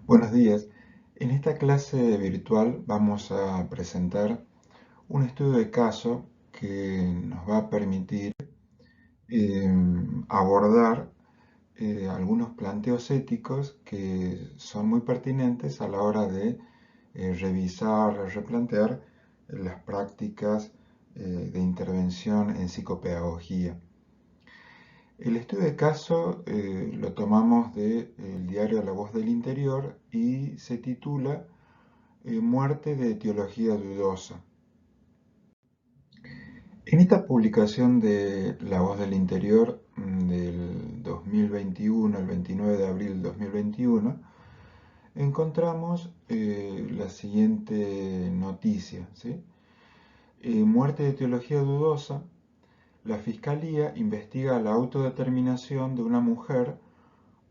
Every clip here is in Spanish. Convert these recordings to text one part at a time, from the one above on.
Buenos días. En esta clase virtual vamos a presentar un estudio de caso que nos va a permitir abordar algunos planteos éticos que son muy pertinentes a la hora de revisar, replantear las prácticas de intervención en psicopedagogía. El estudio de caso lo tomamos del diario La Voz del Interior y se titula Muerte de etiología dudosa. En esta publicación de La Voz del Interior del 2021, el 29 de abril del 2021, encontramos la siguiente noticia, ¿sí? Muerte de etiología dudosa. La Fiscalía investiga la autodeterminación de una mujer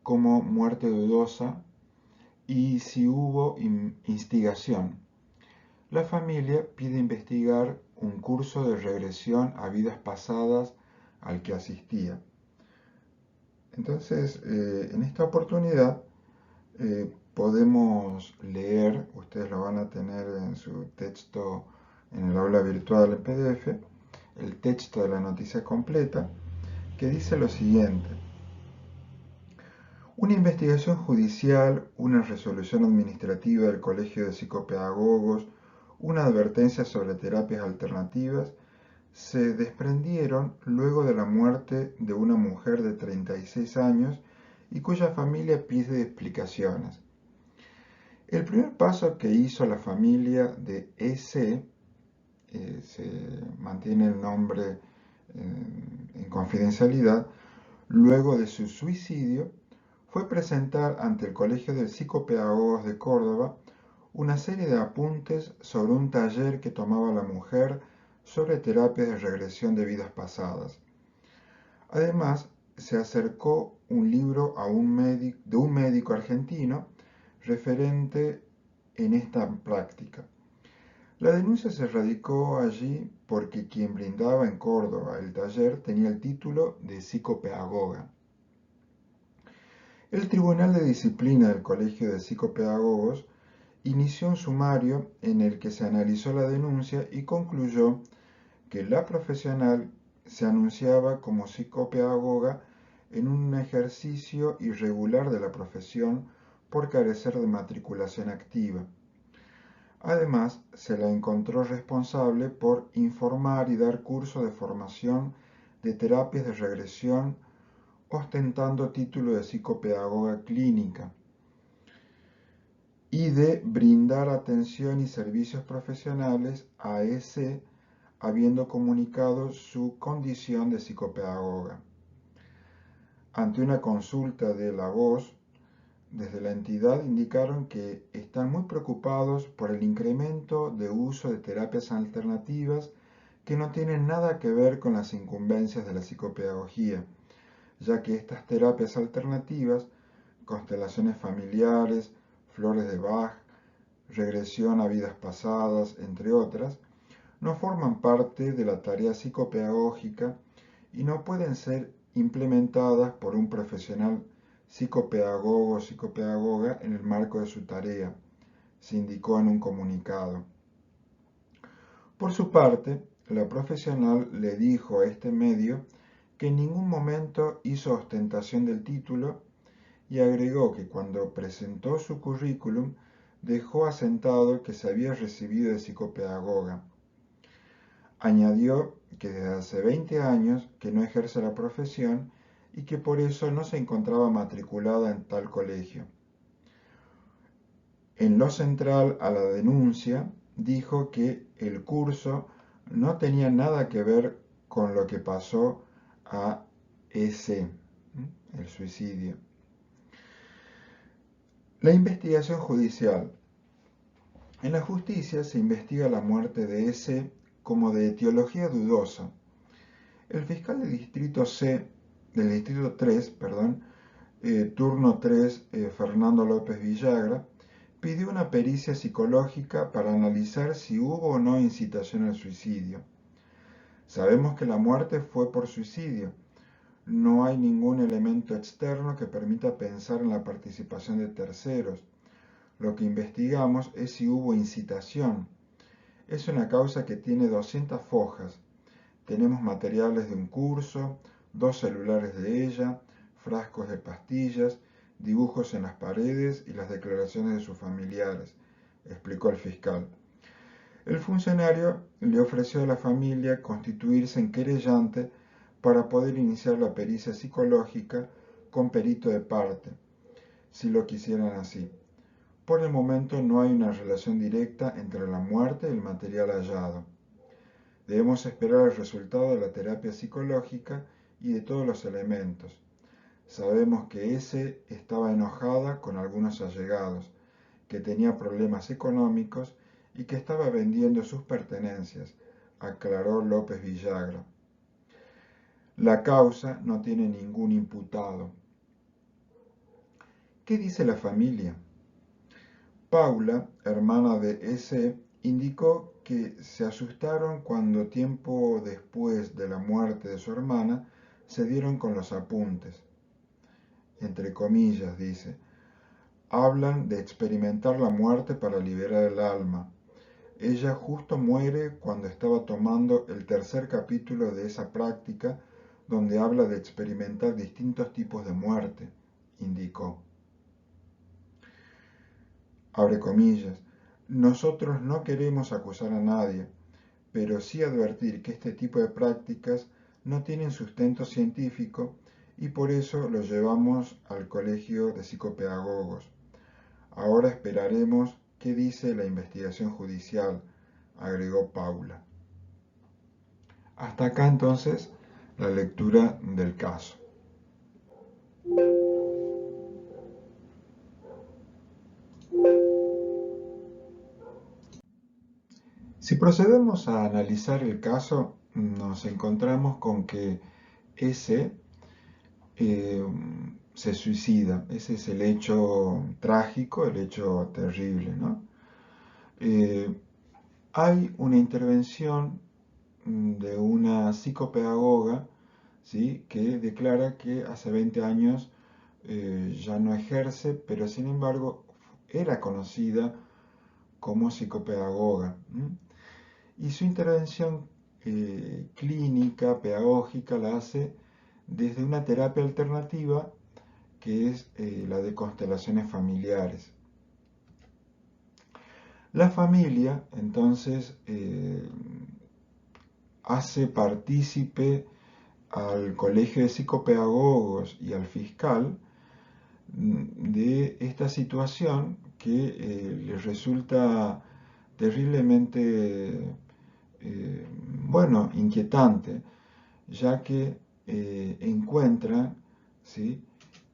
como muerte dudosa y si hubo instigación. La familia pide investigar un curso de regresión a vidas pasadas al que asistía. Entonces, en esta oportunidad podemos leer, ustedes lo van a tener en su texto en el aula virtual en PDF, el texto de la noticia completa, que dice lo siguiente. Una investigación judicial, una resolución administrativa del Colegio de Psicopedagogos, una advertencia sobre terapias alternativas se desprendieron luego de la muerte de una mujer de 36 años y cuya familia pide explicaciones. El primer paso que hizo la familia de EC, se mantiene el nombre en confidencialidad, luego de su suicidio, fue presentar ante el Colegio de Psicopedagogos de Córdoba una serie de apuntes sobre un taller que tomaba la mujer sobre terapias de regresión de vidas pasadas. Además, se acercó un libro de un médico argentino referente en esta práctica. La denuncia se radicó allí porque quien brindaba en Córdoba el taller tenía el título de psicopedagoga. El Tribunal de Disciplina del Colegio de Psicopedagogos inició un sumario en el que se analizó la denuncia y concluyó que la profesional se anunciaba como psicopedagoga en un ejercicio irregular de la profesión por carecer de matriculación activa. Además, se la encontró responsable por informar y dar cursos de formación de terapias de regresión ostentando título de psicopedagoga clínica y de brindar atención y servicios profesionales a ese habiendo comunicado su condición de psicopedagoga. Ante una consulta de La Voz, desde la entidad indicaron que están muy preocupados por el incremento de uso de terapias alternativas que no tienen nada que ver con las incumbencias de la psicopedagogía, ya que estas terapias alternativas, constelaciones familiares, flores de Bach, regresión a vidas pasadas, entre otras, no forman parte de la tarea psicopedagógica y no pueden ser implementadas por un profesional psicopedagogo o psicopedagoga en el marco de su tarea, se indicó en un comunicado. Por su parte, la profesional le dijo a este medio que en ningún momento hizo ostentación del título y agregó que cuando presentó su currículum dejó asentado que se había recibido de psicopedagoga. Añadió que desde hace 20 años que no ejerce la profesión y que por eso no se encontraba matriculada en tal colegio. En lo central a la denuncia, dijo que el curso no tenía nada que ver con lo que pasó a ese, el suicidio. La investigación judicial. En la justicia se investiga la muerte de ese como de etiología dudosa. El fiscal del distrito 3, turno 3, Fernando López Villagra, pidió una pericia psicológica para analizar si hubo o no incitación al suicidio. Sabemos que la muerte fue por suicidio. No hay ningún elemento externo que permita pensar en la participación de terceros. lo que investigamos es si hubo incitación. Es una causa que tiene 200 fojas. Tenemos materiales de un curso, 2 celulares de ella, frascos de pastillas, dibujos en las paredes y las declaraciones de sus familiares, explicó el fiscal. El funcionario le ofreció a la familia constituirse en querellante para poder iniciar la pericia psicológica con perito de parte, si lo quisieran así. Por el momento no hay una relación directa entre la muerte y el material hallado. Debemos esperar el resultado de la terapia psicológica y de todos los elementos. Sabemos que S estaba enojada con algunos allegados, que tenía problemas económicos y que estaba vendiendo sus pertenencias, aclaró López Villagra. La causa no tiene ningún imputado. ¿Qué dice la familia? Paula, hermana de S., indicó que se asustaron cuando tiempo después de la muerte de su hermana se dieron con los apuntes. Entre comillas, dice, hablan de experimentar la muerte para liberar el alma. Ella justo muere cuando estaba tomando el tercer capítulo de esa práctica donde habla de experimentar distintos tipos de muerte, indicó. Abre comillas, nosotros no queremos acusar a nadie, pero sí advertir que este tipo de prácticas no tienen sustento científico y por eso lo llevamos al Colegio de Psicopedagogos. Ahora esperaremos qué dice la investigación judicial, agregó Paula. Hasta acá entonces la lectura del caso. Si procedemos a analizar el caso, nos encontramos con que S se suicida. Ese es el hecho trágico, el hecho terrible, ¿no? Hay una intervención de una psicopedagoga, ¿sí?, que declara que hace 20 años ya no ejerce, pero sin embargo era conocida como psicopedagoga. Y su intervención clínica, pedagógica, la hace desde una terapia alternativa que es la de constelaciones familiares. La familia, entonces, hace partícipe al Colegio de Psicopedagogos y al fiscal de esta situación que les resulta terriblemente, inquietante, ya que encuentran, ¿sí?,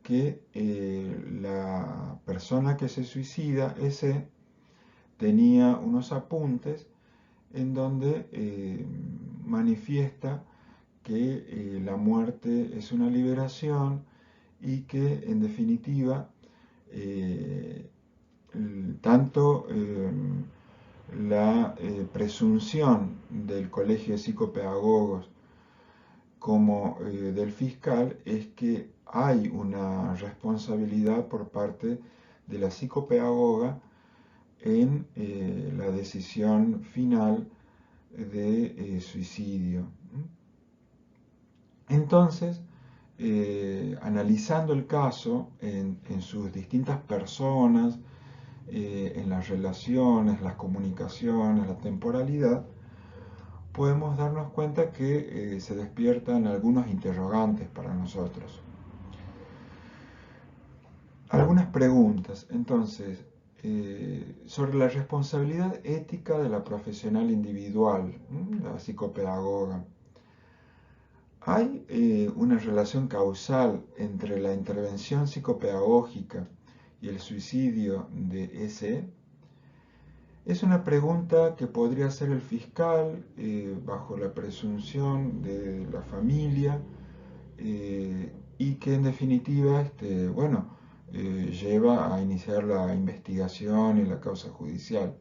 que la persona que se suicida, ese, tenía unos apuntes en donde manifiesta que la muerte es una liberación y que en definitiva tanto la presunción del Colegio de Psicopedagogos como del fiscal es que hay una responsabilidad por parte de la psicopedagoga en la decisión final de suicidio. Entonces, analizando el caso en sus distintas personas, en las relaciones, las comunicaciones, la temporalidad, podemos darnos cuenta que se despiertan algunos interrogantes para nosotros. Algunas preguntas, entonces, sobre la responsabilidad ética de la profesional individual, la psicopedagoga. ¿Hay una relación causal entre la intervención psicopedagógica y el suicidio de S.? Es una pregunta que podría hacer el fiscal bajo la presunción de la familia y que en definitiva lleva a iniciar la investigación y la causa judicial.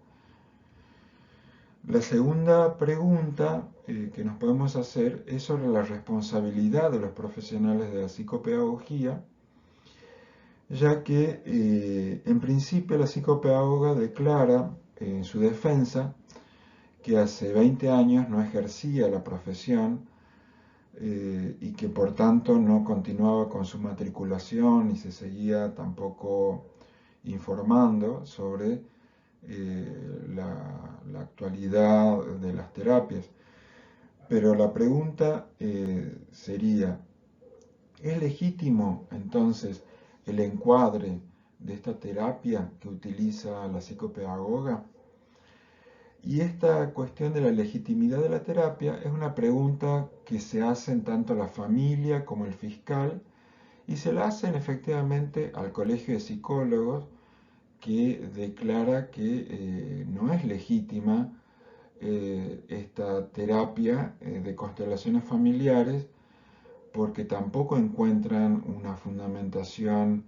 La segunda pregunta que nos podemos hacer es sobre la responsabilidad de los profesionales de la psicopedagogía ya que en principio la psicopedagoga declara en su defensa que hace 20 años no ejercía la profesión y que por tanto no continuaba con su matriculación y se seguía tampoco informando sobre la actualidad de las terapias. Pero la pregunta sería, ¿es legítimo entonces el encuadre de esta terapia que utiliza la psicopedagoga? Y esta cuestión de la legitimidad de la terapia es una pregunta que se hacen tanto la familia como el fiscal y se la hacen efectivamente al Colegio de Psicólogos, que declara que no es legítima esta terapia de constelaciones familiares porque tampoco encuentran una fundamentación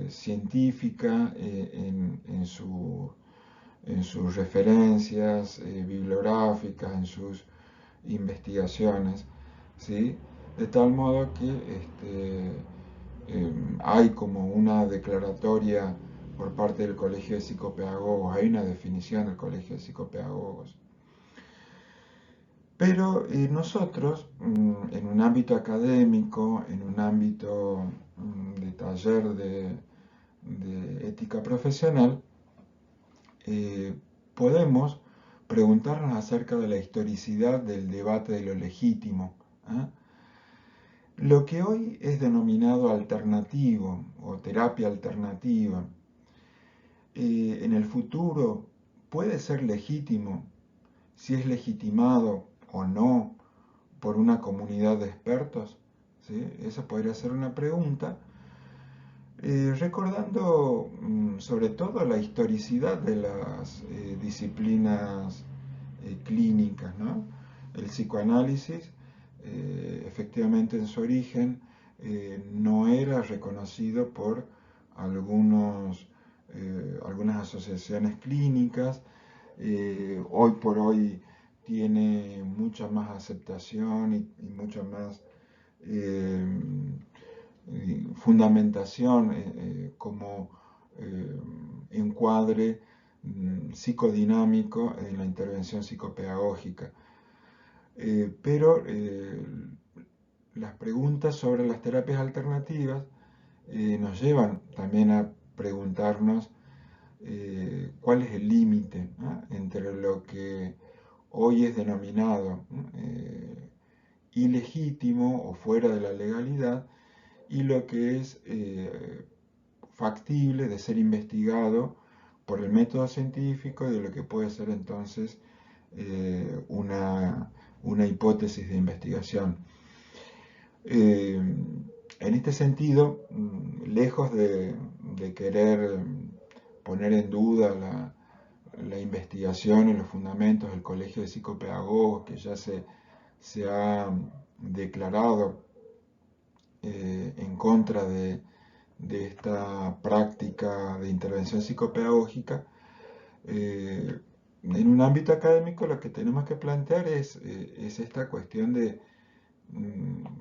científica en sus referencias bibliográficas, en sus investigaciones, ¿sí? De tal modo que hay como una declaratoria por parte del Colegio de Psicopedagogos, hay una definición del Colegio de Psicopedagogos. Pero nosotros, en un ámbito académico, en un ámbito de taller de ética profesional, podemos preguntarnos acerca de la historicidad del debate de lo legítimo. ¿Eh? Lo que hoy es denominado alternativo o terapia alternativa, en el futuro puede ser legítimo si es legitimado o no por una comunidad de expertos. ¿Sí? Esa podría ser una pregunta, recordando sobre todo la historicidad de las disciplinas clínicas, ¿no? El psicoanálisis, efectivamente en su origen, no era reconocido por algunas asociaciones clínicas. Hoy por hoy tiene mucha más aceptación y mucha más eh, fundamentación como encuadre psicodinámico en la intervención psicopedagógica. Pero las preguntas sobre las terapias alternativas nos llevan también a preguntarnos cuál es el límite, ¿no? Entre lo que hoy es denominado ilegítimo o fuera de la legalidad y lo que es factible de ser investigado por el método científico de lo que puede ser entonces una hipótesis de investigación. En este sentido, lejos de querer poner en duda la investigación y los fundamentos del Colegio de Psicopedagogos, que ya se ha declarado en contra de esta práctica de intervención psicopedagógica, en un ámbito académico lo que tenemos que plantear es esta cuestión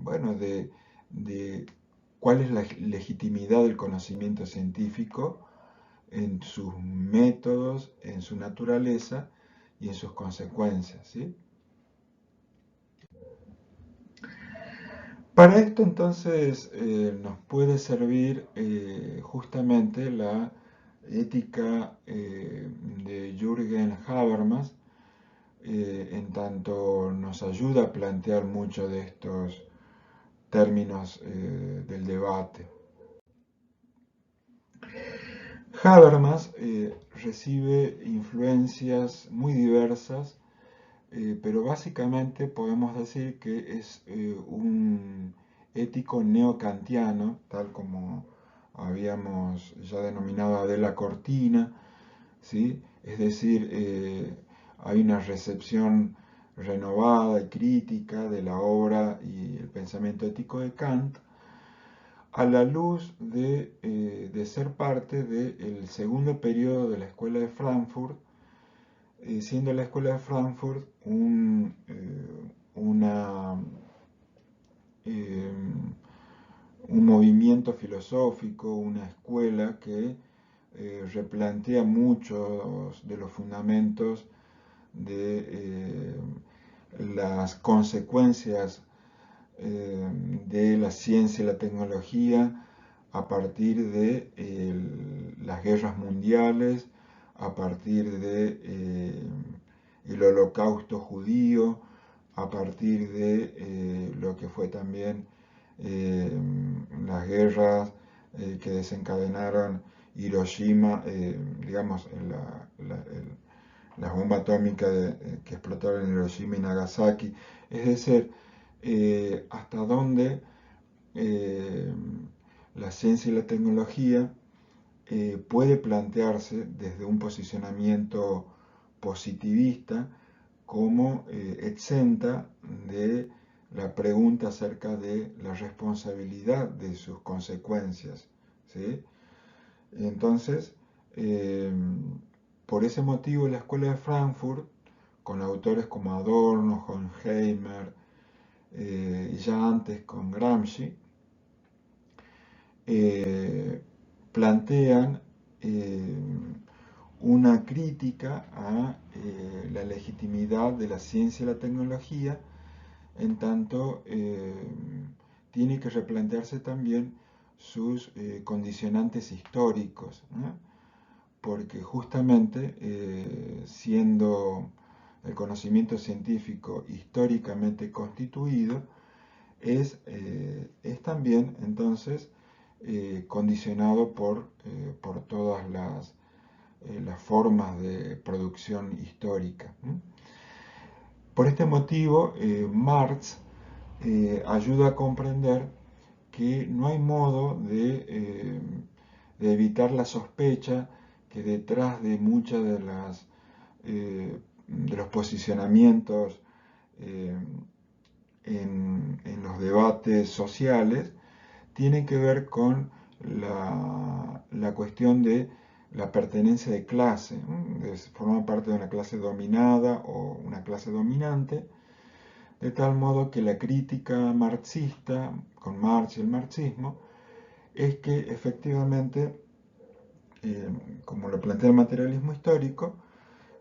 bueno, de cuál es la legitimidad del conocimiento científico en sus métodos, en su naturaleza y en sus consecuencias, ¿sí? Para esto entonces nos puede servir justamente la ética de Jürgen Habermas, en tanto nos ayuda a plantear muchos de estos términos del debate. Habermas recibe influencias muy diversas, pero básicamente podemos decir que es un ético neocantiano, tal como habíamos ya denominado a Adela Cortina, ¿sí? Es decir, hay una recepción renovada y crítica de la obra y el pensamiento ético de Kant a la luz de ser parte del segundo periodo de la Escuela de Frankfurt, siendo la Escuela de Frankfurt una, eh, un movimiento filosófico, una escuela que replantea muchos de los fundamentos de las consecuencias de la ciencia y la tecnología a partir de las guerras mundiales, a partir de el holocausto judío, a partir de lo que fue también eh, las guerras que desencadenaron Hiroshima, digamos, la bomba atómica que explotaron en Hiroshima y Nagasaki. Es decir, hasta dónde eh, la ciencia y la tecnología puede plantearse desde un posicionamiento positivista como exenta de la pregunta acerca de la responsabilidad de sus consecuencias. ¿Sí? Entonces, eh, por ese motivo, la Escuela de Frankfurt, con autores como Adorno, Horkheimer, y ya antes con Gramsci, plantean una crítica a la legitimidad de la ciencia y la tecnología, en tanto tiene que replantearse también sus condicionantes históricos, ¿no? Porque justamente siendo el conocimiento científico históricamente constituido, es también entonces condicionado por todas las formas de producción histórica. Por este motivo, Marx ayuda a comprender que no hay modo de evitar la sospecha que detrás de muchas de los posicionamientos eh, en los debates sociales tiene que ver con la cuestión de la pertenencia de clase, de formar parte de una clase dominada o una clase dominante, de tal modo que la crítica marxista, con Marx y el marxismo, es que efectivamente, como lo plantea el materialismo histórico,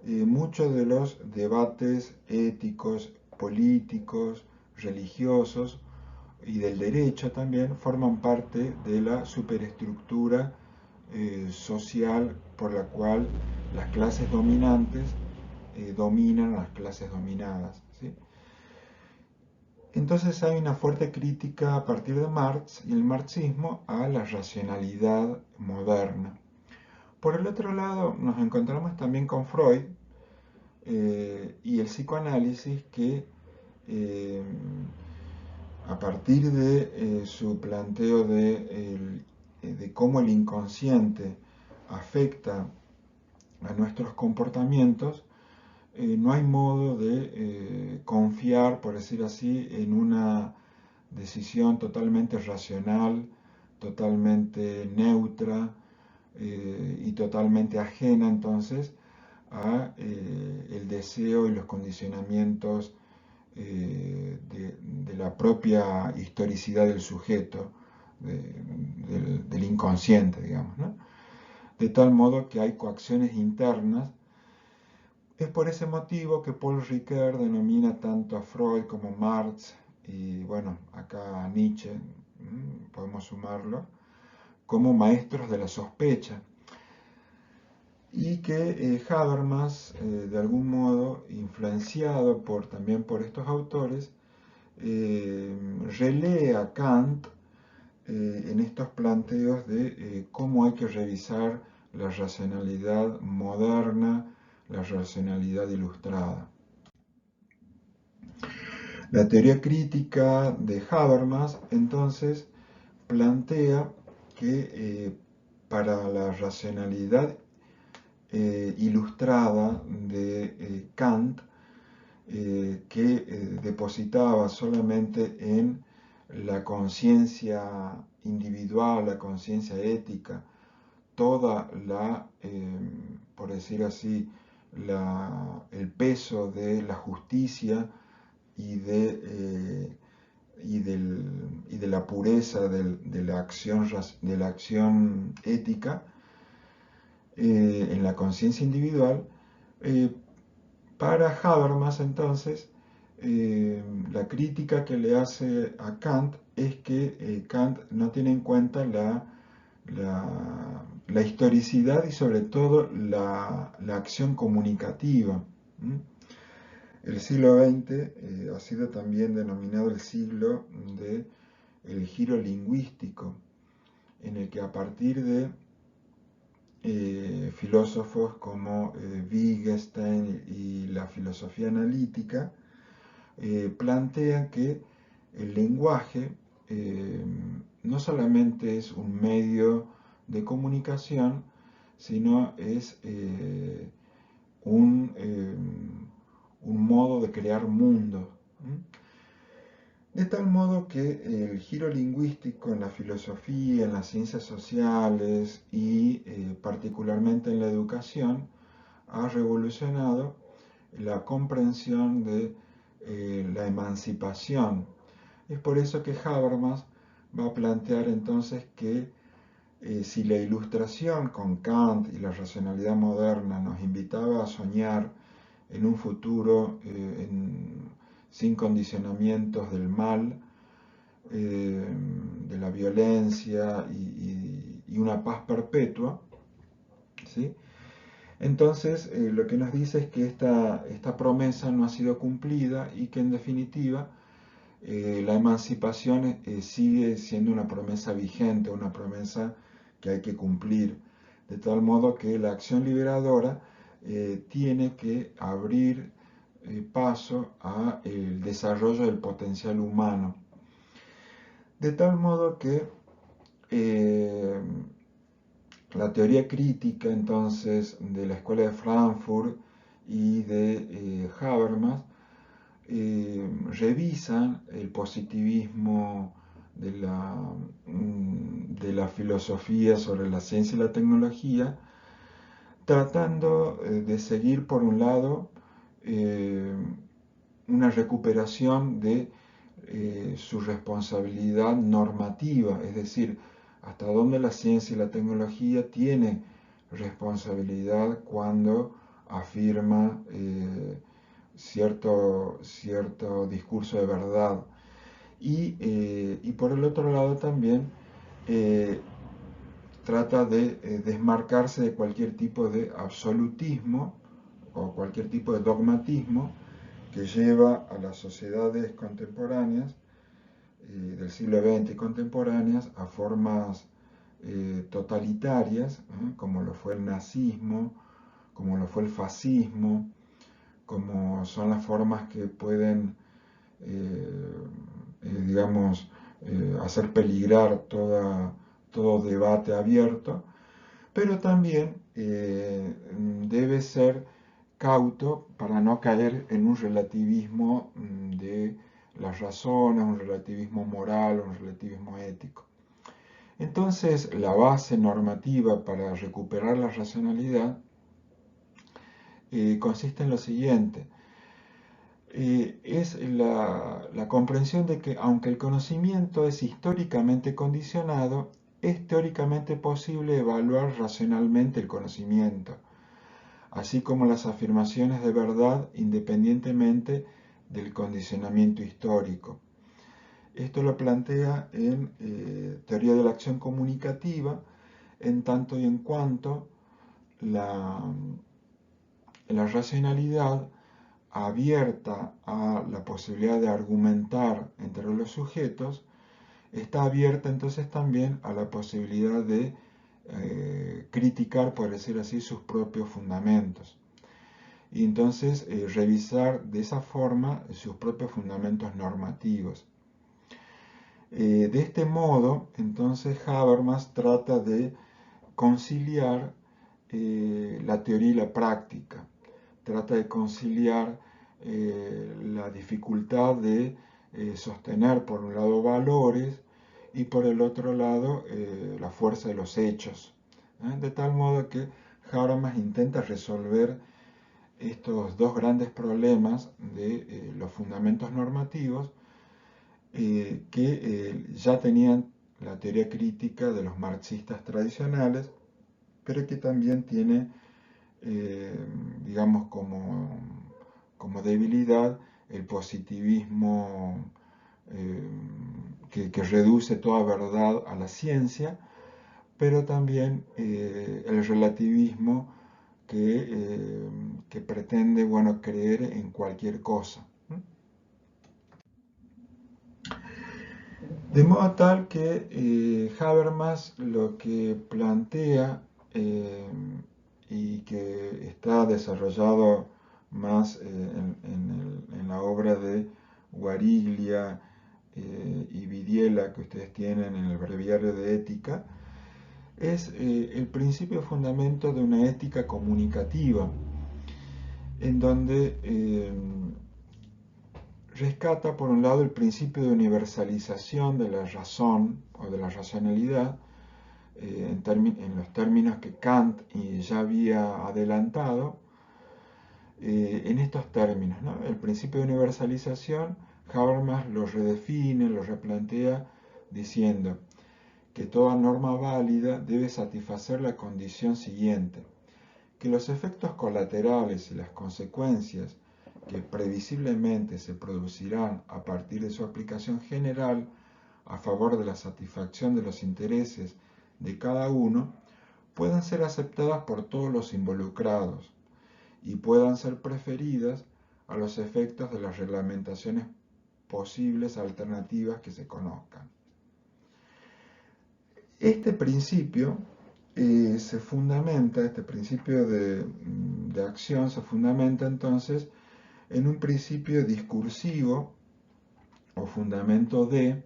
muchos de los debates éticos, políticos, religiosos y del derecho también forman parte de la superestructura social por la cual las clases dominantes dominan a las clases dominadas, ¿sí? Entonces hay una fuerte crítica a partir de Marx y el marxismo a la racionalidad moderna. Por el otro lado, nos encontramos también con Freud y el psicoanálisis que eh, a partir de su planteo de cómo el inconsciente afecta a nuestros comportamientos, no hay modo de confiar, por decir así, en una decisión totalmente racional, totalmente neutra y totalmente ajena entonces a el deseo y los condicionamientos de la propia historicidad del sujeto, del inconsciente, digamos, ¿no? De tal modo que hay coacciones internas. Es por ese motivo que Paul Ricoeur denomina tanto a Freud como Marx y bueno, acá a Nietzsche, podemos sumarlo, como maestros de la sospecha. Y que Habermas, de algún modo, influenciado también por estos autores, relee a Kant en estos planteos de cómo hay que revisar la racionalidad moderna, la racionalidad ilustrada. La teoría crítica de Habermas entonces plantea que para la racionalidad ilustrada de Kant, que depositaba solamente en la conciencia individual, la conciencia ética, toda por decir así, el peso de la justicia y de y de la pureza de la acción ética en la conciencia individual. Para Habermas, entonces, la crítica que le hace a Kant es que Kant no tiene en cuenta la historicidad y sobre todo la acción comunicativa. ¿Mm? El siglo XX ha sido también denominado el siglo del giro lingüístico, en el que a partir de filósofos como Wittgenstein y la filosofía analítica plantean que el lenguaje no solamente es un medio de comunicación, sino es un modo de crear mundo. De tal modo que el giro lingüístico en la filosofía, en las ciencias sociales y particularmente en la educación ha revolucionado la comprensión de la emancipación. Es por eso que Habermas va a plantear entonces que si la ilustración con Kant y la racionalidad moderna nos invitaba a soñar en un futuro sin condicionamientos del mal, de la violencia y una paz perpetua, ¿sí? Entonces, lo que nos dice es que esta promesa no ha sido cumplida y que en definitiva la emancipación sigue siendo una promesa vigente, una promesa que hay que cumplir, de tal modo que la acción liberadora tiene que abrir paso al desarrollo del potencial humano. De tal modo que eh, la teoría crítica entonces de la Escuela de Frankfurt y de Habermas revisan el positivismo de la filosofía sobre la ciencia y la tecnología, tratando de seguir por un lado eh, una recuperación de su responsabilidad normativa, es decir, hasta dónde la ciencia y la tecnología tiene responsabilidad cuando afirma cierto discurso de verdad. Y por el otro lado también eh, trata de desmarcarse de cualquier tipo de absolutismo o cualquier tipo de dogmatismo que lleva a las sociedades contemporáneas del siglo XX y contemporáneas a formas totalitarias, como lo fue el nazismo, como lo fue el fascismo, como son las formas que pueden, digamos, hacer peligrar todo debate abierto, pero también debe ser cauto para no caer en un relativismo de las razones, un relativismo moral, un relativismo ético. Entonces, la base normativa para recuperar la racionalidad consiste en lo siguiente. Es la comprensión de que aunque el conocimiento es históricamente condicionado, es teóricamente posible evaluar racionalmente el conocimiento, así como las afirmaciones de verdad independientemente del condicionamiento histórico. Esto lo plantea en Teoría de la Acción Comunicativa, en tanto y en cuanto la racionalidad abierta a la posibilidad de argumentar entre los sujetos, está abierta entonces también a la posibilidad de criticar, por decir así, sus propios fundamentos. Y entonces revisar de esa forma sus propios fundamentos normativos. De este modo, entonces Habermas trata de conciliar la teoría y la práctica, trata de conciliar la dificultad de sostener por un lado valores y por el otro lado la fuerza de los hechos. De tal modo que Habermas intenta resolver estos dos grandes problemas de los fundamentos normativos que ya tenían la teoría crítica de los marxistas tradicionales, pero que también tiene, digamos, como debilidad el positivismo que reduce toda verdad a la ciencia, pero también el relativismo que pretende, bueno, creer en cualquier cosa. De modo tal que Habermas lo que plantea eh, y que está desarrollado más en la obra de Guariglia y Vidiella que ustedes tienen en el Breviario de Ética, es el principio fundamento de una ética comunicativa, en donde rescata por un lado el principio de universalización de la razón o de la racionalidad en los términos que Kant ya había adelantado, en estos términos, ¿no? El principio de universalización, Habermas lo redefine, lo replantea diciendo que toda norma válida debe satisfacer la condición siguiente: que los efectos colaterales y las consecuencias que previsiblemente se producirán a partir de su aplicación general a favor de la satisfacción de los intereses de cada uno puedan ser aceptadas por todos los involucrados y puedan ser preferidas a los efectos de las reglamentaciones posibles alternativas que se conozcan. Este principio se fundamenta, este principio de acción se fundamenta entonces en un principio discursivo o fundamento de,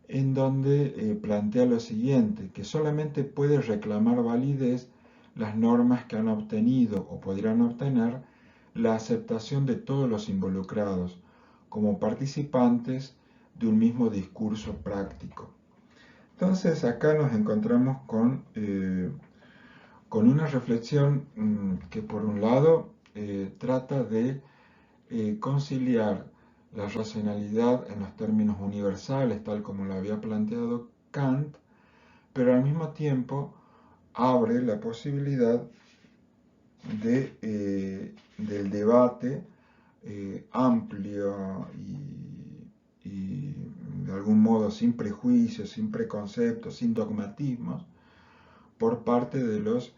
en donde plantea lo siguiente: que solamente puede reclamar validez las normas que han obtenido o podrían obtener la aceptación de todos los involucrados como participantes de un mismo discurso práctico. Entonces acá nos encontramos con una reflexión que por un lado trata de conciliar la racionalidad en los términos universales, tal como lo había planteado Kant, pero al mismo tiempo abre la posibilidad del debate amplio y de algún modo sin prejuicios, sin preconceptos, sin dogmatismos, por parte de los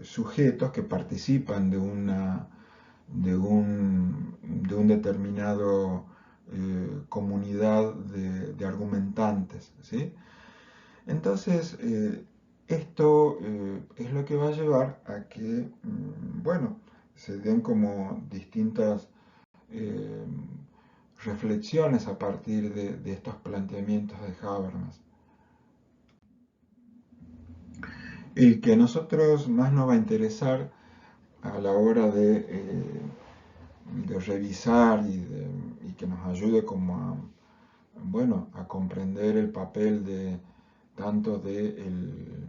sujetos que participan de un determinado comunidad de argumentantes, ¿sí? Entonces, esto es lo que va a llevar a que, bueno, se den como distintas eh, reflexiones a partir de estos planteamientos de Habermas. El que a nosotros más nos va a interesar a la hora de revisar y que nos ayude como bueno, a comprender el papel tanto el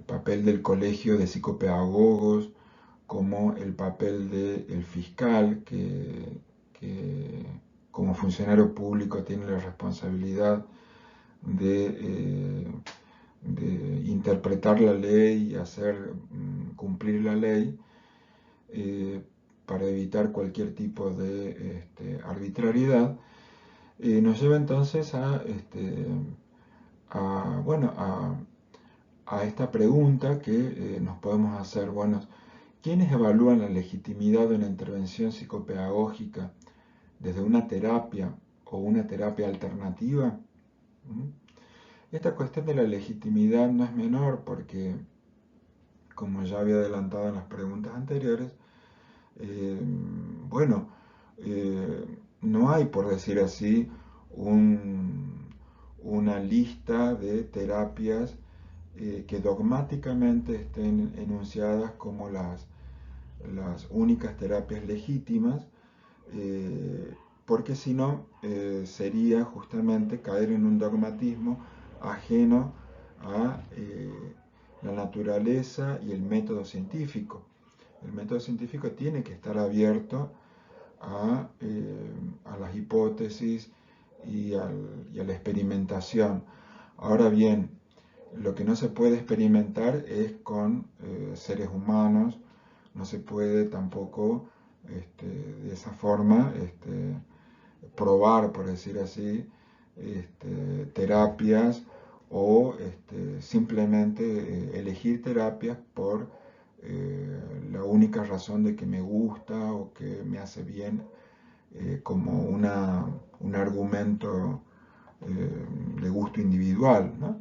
papel del colegio de psicopedagogos como el papel del fiscal que como funcionario público tiene la responsabilidad de interpretar la ley y hacer cumplir la ley para evitar cualquier tipo de arbitrariedad, nos lleva entonces bueno, a esta pregunta que nos podemos hacer. Bueno, ¿quiénes evalúan la legitimidad de una intervención psicopedagógica desde una terapia o una terapia alternativa? Esta cuestión de la legitimidad no es menor porque, como ya había adelantado en las preguntas anteriores, bueno, no hay, por decir así, una lista de terapias que dogmáticamente estén enunciadas como las únicas terapias legítimas, porque si no sería justamente caer en un dogmatismo ajeno a la naturaleza y el método científico. El método científico tiene que estar abierto a las hipótesis y a la experimentación. Ahora bien, lo que no se puede experimentar es con seres humanos, no se puede tampoco de esa forma probar, por decir así, terapias o simplemente elegir terapias por la única razón de que me gusta o que me hace bien como un argumento de gusto individual, ¿no?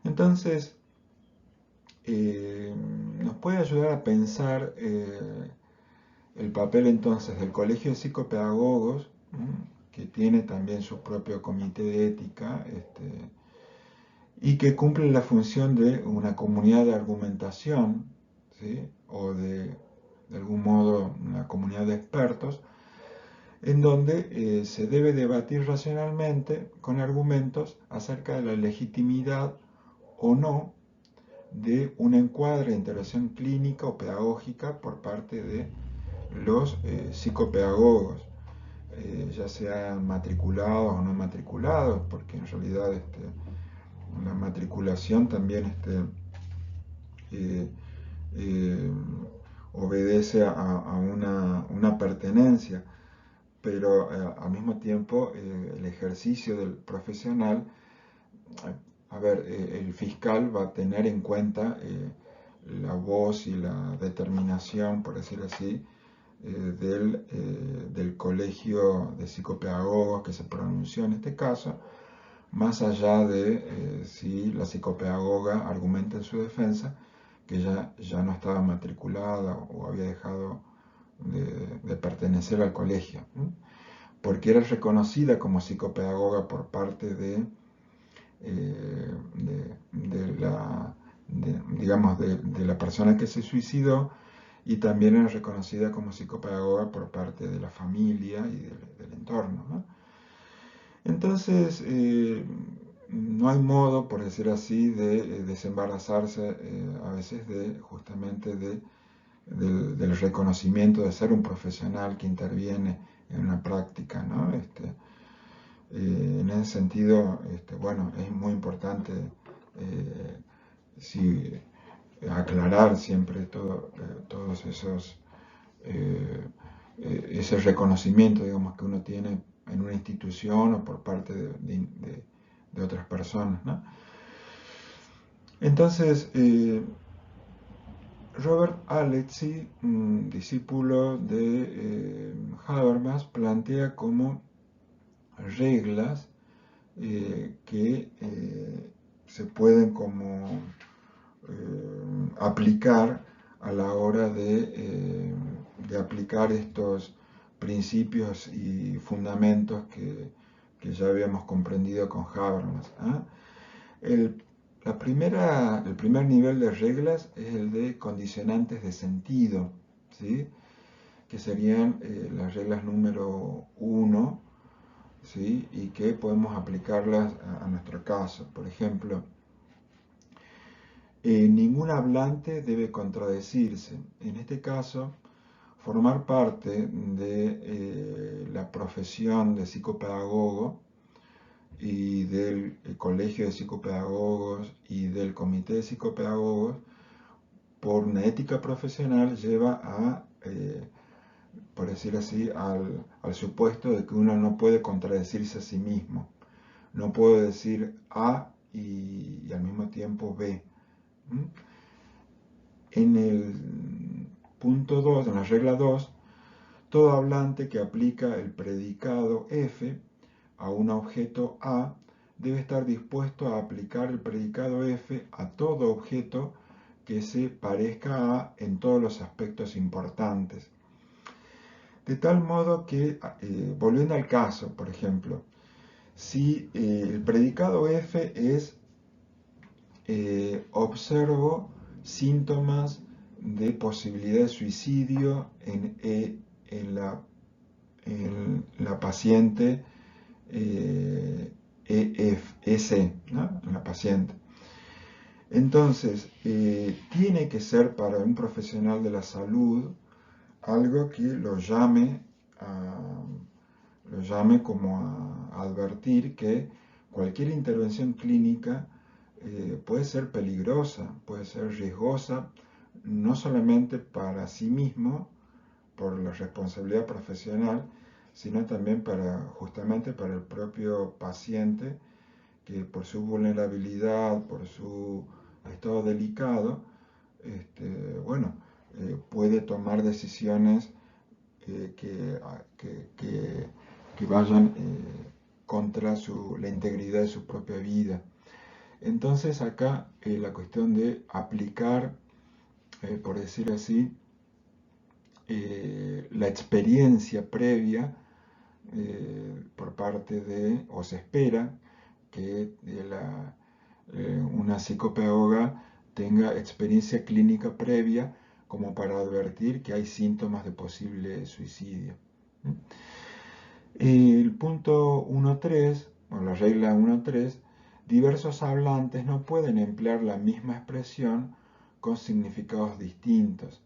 Entonces, nos puede ayudar a pensar el papel entonces del Colegio de Psicopedagogos, que tiene también su propio comité de ética, y que cumple la función de una comunidad de argumentación, ¿sí? O de algún modo una comunidad de expertos, en donde se debe debatir racionalmente con argumentos acerca de la legitimidad o no de un encuadre de intervención clínica o pedagógica por parte de los psicopedagogos, ya sean matriculados o no matriculados, porque en realidad la matriculación también eh, eh, obedece a una pertenencia, pero al mismo tiempo el ejercicio del profesional, a ver, el fiscal va a tener en cuenta la voz y la determinación, por decir así, del colegio de psicopedagogos que se pronunció en este caso, más allá de si la psicopedagoga argumenta en su defensa que ya no estaba matriculada o había dejado de pertenecer al colegio, ¿no? Porque era reconocida como psicopedagoga por parte digamos, de la persona que se suicidó, y también era reconocida como psicopedagoga por parte de la familia y del entorno, ¿no? Entonces, no hay modo, por decir así, de desembarazarse a veces justamente del reconocimiento de ser un profesional que interviene en una práctica, ¿no? En ese sentido, bueno, es muy importante sí, aclarar siempre todos esos, ese reconocimiento, digamos, que uno tiene en una institución o por parte de otras personas, ¿no? Entonces, Robert Alexy, discípulo de Habermas, plantea como reglas que se pueden como aplicar a la hora de aplicar estos principios y fundamentos que ya habíamos comprendido con Habermas, ¿eh? El, el primer nivel de reglas es el de condicionantes de sentido, ¿sí? Que serían las reglas número 1, ¿sí? Y que podemos aplicarlas a nuestro caso. Por ejemplo, ningún hablante debe contradecirse. En este caso, formar parte de la profesión de psicopedagogo y del colegio de psicopedagogos y del comité de psicopedagogos por una ética profesional lleva por decir así, al supuesto de que uno no puede contradecirse a sí mismo. No puedo decir A y al mismo tiempo B. En el punto 2, en la regla 2, todo hablante que aplica el predicado F a un objeto A debe estar dispuesto a aplicar el predicado F a todo objeto que se parezca a en todos los aspectos importantes. De tal modo que, volviendo al caso, por ejemplo, si el predicado F es observo síntomas de posibilidad de suicidio en la paciente EC, ¿no? En la paciente. Entonces, tiene que ser para un profesional de la salud algo que lo llame lo llame como a advertir que cualquier intervención clínica puede ser peligrosa, puede ser riesgosa, no solamente para sí mismo, por la responsabilidad profesional, sino también justamente para el propio paciente, que por su vulnerabilidad, por su estado delicado, bueno, puede tomar decisiones que vayan contra la integridad de su propia vida. Entonces acá la cuestión de aplicar, por decir así, la experiencia previa por parte o se espera que una psicopedagoga tenga experiencia clínica previa como para advertir que hay síntomas de posible suicidio. El punto 1.3, o la regla 1.3, diversos hablantes no pueden emplear la misma expresión con significados distintos.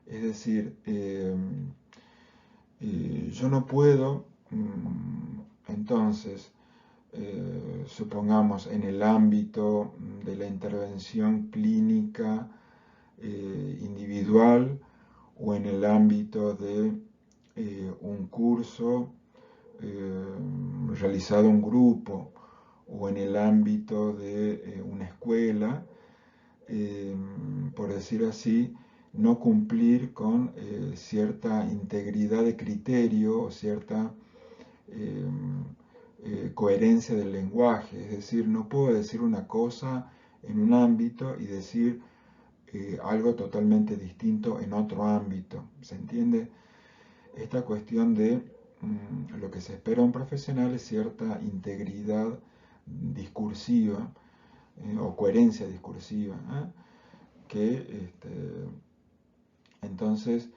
Es decir, yo no puedo, entonces, supongamos en el ámbito de la intervención clínica individual o en el ámbito de un curso realizado en grupo o en el ámbito de una escuela, por decir así, no cumplir con cierta integridad de criterio o cierta coherencia del lenguaje. Es decir, no puedo decir una cosa en un ámbito y decir algo totalmente distinto en otro ámbito. ¿Se entiende? Esta cuestión de lo que se espera de un profesional es cierta integridad discursiva o coherencia discursiva, que entonces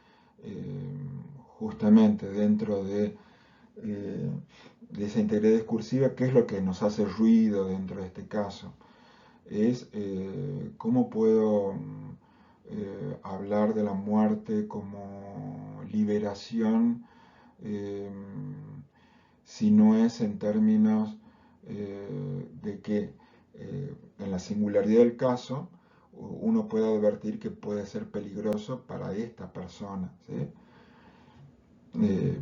justamente dentro de esa integridad discursiva, ¿qué es lo que nos hace ruido dentro de este caso? Es cómo puedo hablar de la muerte como liberación si no es en términos de que en la singularidad del caso uno puede advertir que puede ser peligroso para esta persona. ¿Sí?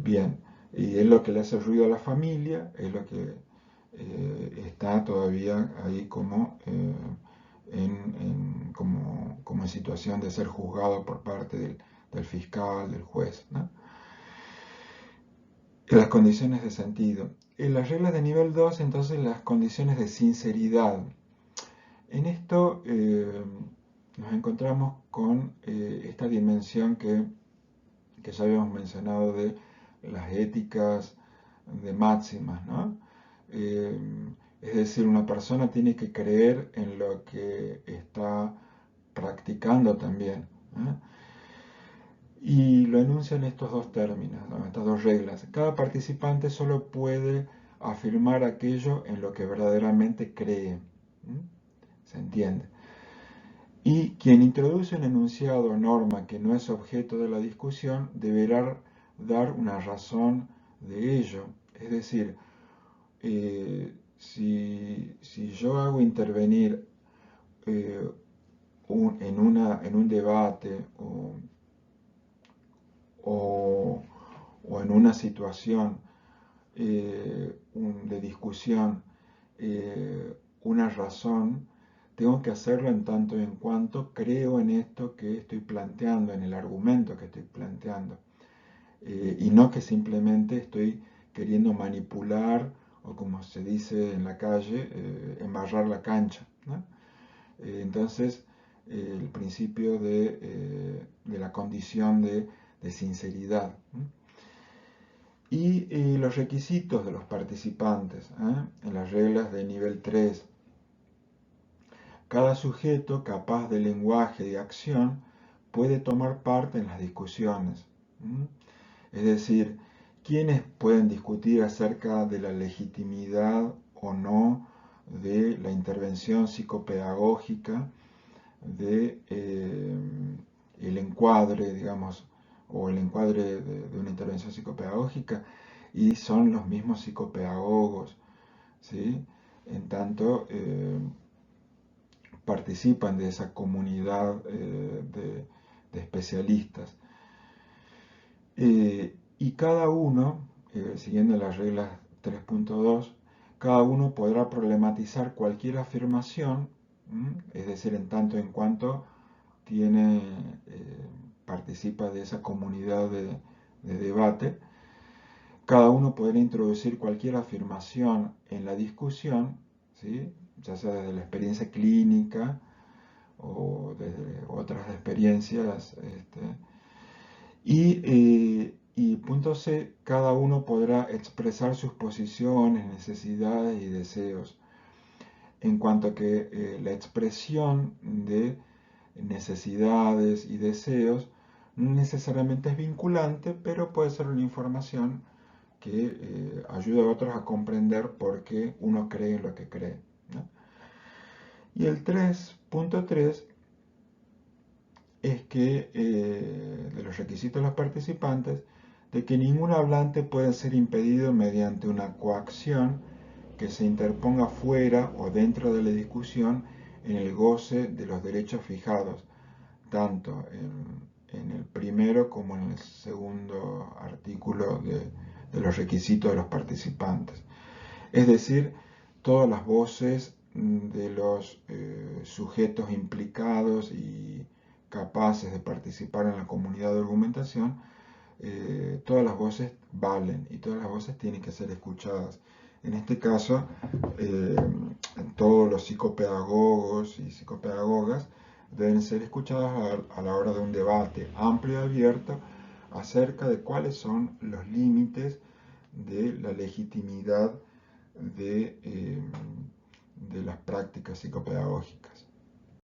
Bien, y es lo que le hace ruido a la familia, es lo que está todavía ahí como, como en situación de ser juzgado por parte del fiscal, del juez, ¿no? Las condiciones de sentido. En las reglas de nivel 2, entonces, las condiciones de sinceridad. En esto nos encontramos con esta dimensión que ya habíamos mencionado de las éticas de máximas, ¿no? Es decir, una persona tiene que creer en lo que está practicando también, ¿eh? Y lo enuncian estos dos términos, ¿no? Estas dos reglas. Cada participante solo puede afirmar aquello en lo que verdaderamente cree. ¿Se entiende? Y quien introduce un enunciado o norma que no es objeto de la discusión deberá dar una razón de ello. Es decir, si yo hago intervenir en un debate o en una situación de discusión una razón, tengo que hacerlo en tanto y en cuanto creo en esto que estoy planteando, en el argumento que estoy planteando, y no que simplemente estoy queriendo manipular o, como se dice en la calle, embarrar la cancha, ¿no? Entonces, el principio de la condición de sinceridad. Y los requisitos de los participantes, en las reglas de nivel 3. Cada sujeto capaz de lenguaje y acción puede tomar parte en las discusiones. Es decir, ¿quiénes pueden discutir acerca de la legitimidad o no de la intervención psicopedagógica, de el encuadre, digamos, o el encuadre de una intervención psicopedagógica, y son los mismos psicopedagogos, ¿sí? En tanto, participan de esa comunidad de especialistas. Y cada uno, siguiendo las reglas 3.2, cada uno podrá problematizar cualquier afirmación, es decir, en tanto en cuanto tiene, participa de esa comunidad de debate. Cada uno podrá introducir cualquier afirmación en la discusión, ¿sí? Ya sea desde la experiencia clínica o desde otras experiencias. Y punto C, cada uno podrá expresar sus posiciones, necesidades y deseos. En cuanto a que la expresión de necesidades y deseos no necesariamente es vinculante, pero puede ser una información que ayuda a otros a comprender por qué uno cree en lo que cree, ¿no? Y el 3.3 es que, de los requisitos de los participantes, de que ningún hablante puede ser impedido mediante una coacción que se interponga fuera o dentro de la discusión en el goce de los derechos fijados, tanto en el primero como en el segundo artículo de los requisitos de los participantes. Es decir, todas las voces de los sujetos implicados y capaces de participar en la comunidad de argumentación, todas las voces valen y todas las voces tienen que ser escuchadas. En este caso, eh, todos los psicopedagogos y psicopedagogas deben ser escuchados a la hora de un debate amplio y abierto acerca de cuáles son los límites de la legitimidad de las prácticas psicopedagógicas.